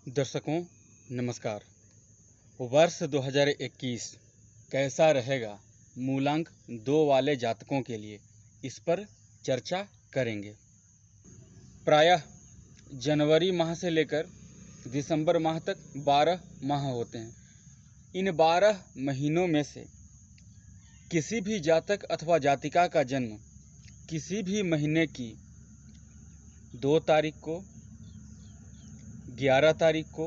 दर्शकों नमस्कार। वर्ष 2021 कैसा रहेगा मूलांक 2 वाले जातकों के लिए, इस पर चर्चा करेंगे। प्रायः जनवरी माह से लेकर दिसंबर माह तक 12 माह होते हैं। इन 12 महीनों में से किसी भी जातक अथवा जातिका का जन्म किसी भी महीने की 2 तारीख को, 11 तारीख को,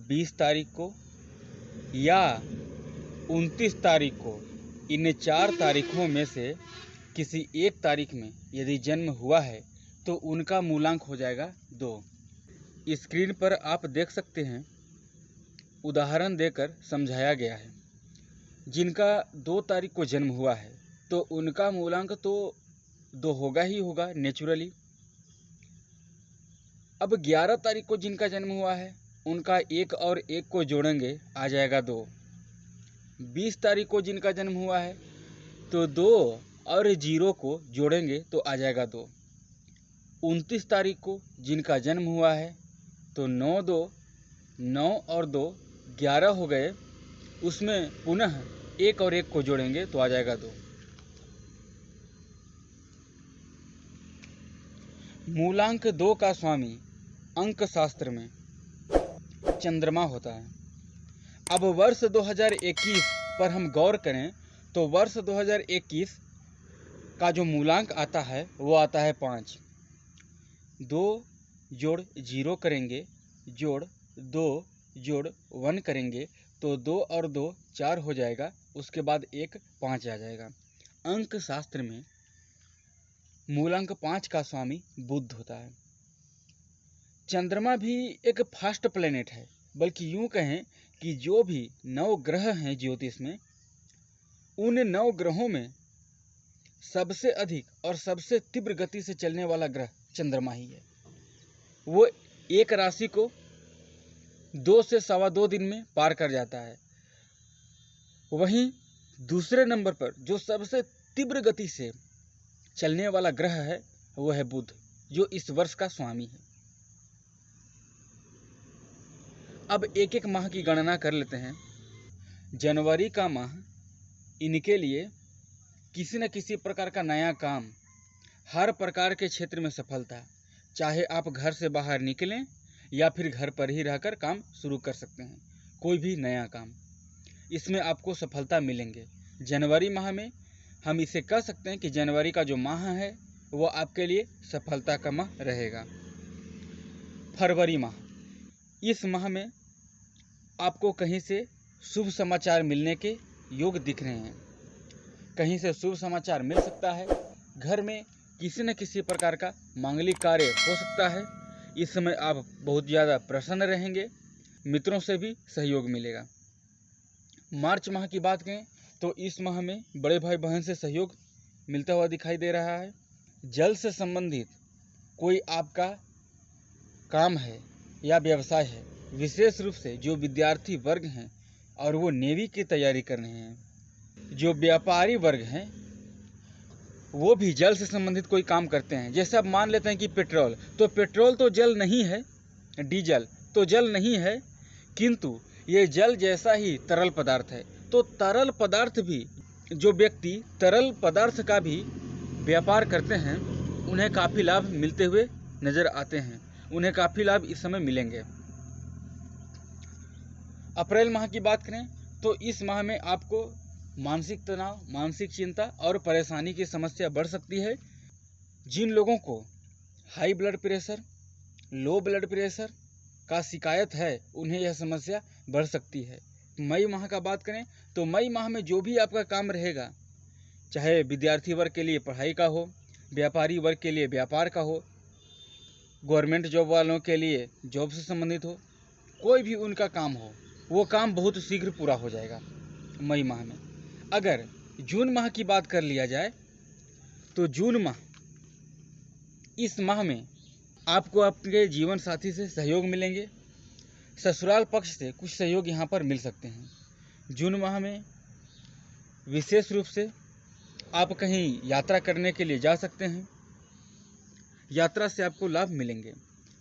20 तारीख को या 29 तारीख को, इन 4 तारीखों में से किसी एक तारीख में यदि जन्म हुआ है तो उनका मूलांक हो जाएगा 2। स्क्रीन पर आप देख सकते हैं, उदाहरण देकर समझाया गया है। जिनका 2 तारीख को जन्म हुआ है तो उनका मूलांक तो 2 होगा ही होगा नेचुरली। अब 11 तारीख को जिनका जन्म हुआ है उनका 1 और 1 को जोड़ेंगे आ जाएगा 2। 20 तारीख को जिनका जन्म हुआ है तो 2 और 0 को जोड़ेंगे तो आ जाएगा 2। 29 तारीख को जिनका जन्म हुआ है तो 9 और 2 11 हो गए, उसमें पुनः 1 और 1 को जोड़ेंगे तो आ जाएगा 2। मूलांक 2 का स्वामी अंक शास्त्र में चंद्रमा होता है। अब वर्ष 2021 पर हम गौर करें तो वर्ष 2021 का जो मूलांक आता है वो आता है 5। 2 जोड़ 0 करेंगे, जोड़ 2 जोड़ 1 करेंगे तो 2 और 2 4 हो जाएगा, उसके बाद 1 5 आ जाएगा। अंक शास्त्र में मूलांक 5 का स्वामी बुध होता है। चंद्रमा भी एक फास्ट प्लेनेट है, बल्कि यूं कहें कि जो भी 9 ग्रह हैं ज्योतिष में, उन 9 ग्रहों में सबसे अधिक और सबसे तीव्र गति से चलने वाला ग्रह चंद्रमा ही है। वो एक राशि को 2 से 2.25 दिन में पार कर जाता है। वहीं दूसरे नंबर पर जो सबसे तीव्र गति से चलने वाला ग्रह है वो है बुध, जो इस वर्ष का स्वामी है। अब एक एक माह की गणना कर लेते हैं। जनवरी का माह इनके लिए किसी न किसी प्रकार का नया काम, हर प्रकार के क्षेत्र में सफलता, चाहे आप घर से बाहर निकलें या फिर घर पर ही रहकर काम शुरू कर सकते हैं। कोई भी नया काम, इसमें आपको सफलता मिलेंगे। जनवरी माह में हम इसे कह सकते हैं कि जनवरी का जो माह है वो आपके लिए सफलता का माह रहेगा। फरवरी माह, इस माह में आपको कहीं से शुभ समाचार मिलने के योग दिख रहे हैं। कहीं से शुभ समाचार मिल सकता है, घर में किसी न किसी प्रकार का मांगलिक कार्य हो सकता है। इस समय आप बहुत ज़्यादा प्रसन्न रहेंगे, मित्रों से भी सहयोग मिलेगा। मार्च माह की बात करें तो इस माह में बड़े भाई बहन से सहयोग मिलता हुआ दिखाई दे रहा है। जल से संबंधित कोई आपका काम है या व्यवसाय है, विशेष रूप से जो विद्यार्थी वर्ग हैं और वो नेवी की तैयारी कर रहे हैं, जो व्यापारी वर्ग हैं वो भी जल से संबंधित कोई काम करते हैं। जैसे अब मान लेते हैं कि पेट्रोल तो जल नहीं है, डीजल तो जल नहीं है, किंतु ये जल जैसा ही तरल पदार्थ है। तो तरल पदार्थ भी, जो व्यक्ति तरल पदार्थ का भी व्यापार करते हैं, उन्हें काफ़ी लाभ मिलते हुए नज़र आते हैं। उन्हें काफ़ी लाभ इस समय मिलेंगे। अप्रैल माह की बात करें तो इस माह में आपको मानसिक तनाव, मानसिक चिंता और परेशानी की समस्या बढ़ सकती है। जिन लोगों को high blood pressure, low blood pressure का शिकायत है, उन्हें यह समस्या बढ़ सकती है। मई माह का बात करें तो मई माह में जो भी आपका काम रहेगा, चाहे विद्यार्थी वर्ग के लिए पढ़ाई का हो, व्यापारी वर्ग के लिए व्यापार का हो, गवर्नमेंट जॉब वालों के लिए जॉब से संबंधित हो, कोई भी उनका काम हो, वो काम बहुत शीघ्र पूरा हो जाएगा मई माह में। अगर जून माह की बात कर लिया जाए तो जून माह, इस माह में आपको आपके जीवन साथी से सहयोग मिलेंगे। ससुराल पक्ष से कुछ सहयोग यहाँ पर मिल सकते हैं। जून माह में विशेष रूप से आप कहीं यात्रा करने के लिए जा सकते हैं, यात्रा से आपको लाभ मिलेंगे।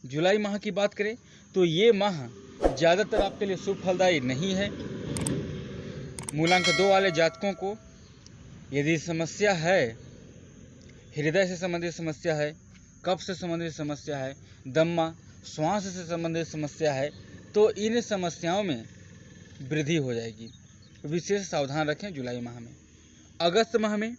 जुलाई माह की बात करें तो ये माह ज़्यादातर आपके लिए शुभ फलदायी नहीं है। मूलांक 2 वाले जातकों को यदि समस्या है, हृदय से संबंधित समस्या है, कफ से संबंधित समस्या है, दम्मा श्वास से संबंधित समस्या है, तो इन समस्याओं में वृद्धि हो जाएगी। विशेष सावधान रखें जुलाई माह में। अगस्त माह में,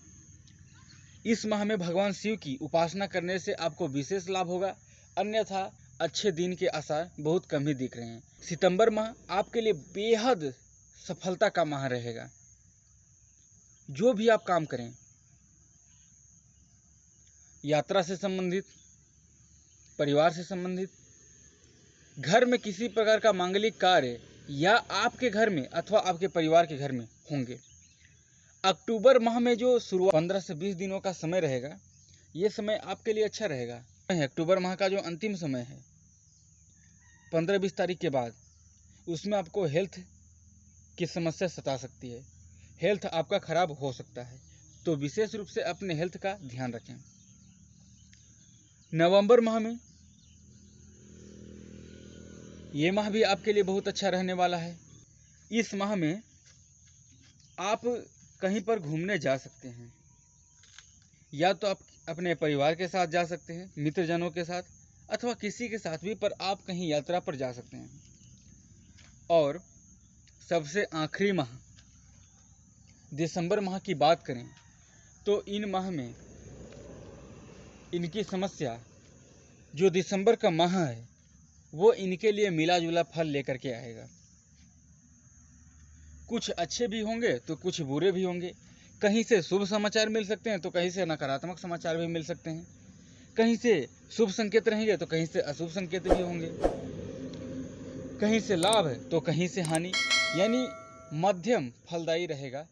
इस माह में भगवान शिव की उपासना करने से आपको विशेष लाभ होगा, अन्यथा अच्छे दिन के आसार बहुत कम ही दिख रहे हैं। सितंबर माह आपके लिए बेहद सफलता का माह रहेगा। जो भी आप काम करें, यात्रा से संबंधित, परिवार से संबंधित, घर में किसी प्रकार का मांगलिक कार्य या आपके घर में अथवा आपके परिवार के घर में होंगे। अक्टूबर माह में जो शुरुआत 15 से 20 दिनों का समय रहेगा, ये समय आपके लिए अच्छा रहेगा। अक्टूबर माह का जो अंतिम समय है 15-20 तारीख के बाद, उसमें आपको हेल्थ की समस्या सता सकती है, हेल्थ आपका खराब हो सकता है, तो विशेष रूप से अपने हेल्थ का ध्यान रखें। नवंबर माह में, ये माह भी आपके लिए बहुत अच्छा रहने वाला है। इस माह में आप कहीं पर घूमने जा सकते हैं, या तो आप अपने परिवार के साथ जा सकते हैं, मित्रजनों के साथ, अथवा किसी के साथ भी, पर आप कहीं यात्रा पर जा सकते हैं। और सबसे आखिरी माह दिसंबर माह की बात करें तो इन माह में इनकी समस्या, जो दिसंबर का माह है, वो इनके लिए मिला जुला फल लेकर के आएगा। कुछ अच्छे भी होंगे तो कुछ बुरे भी होंगे। कहीं से शुभ समाचार मिल सकते हैं तो कहीं से नकारात्मक समाचार भी मिल सकते हैं। कहीं से शुभ संकेत रहेंगे तो कहीं से अशुभ संकेत भी होंगे। कहीं से लाभ है तो कहीं से हानि, यानी मध्यम फलदायी रहेगा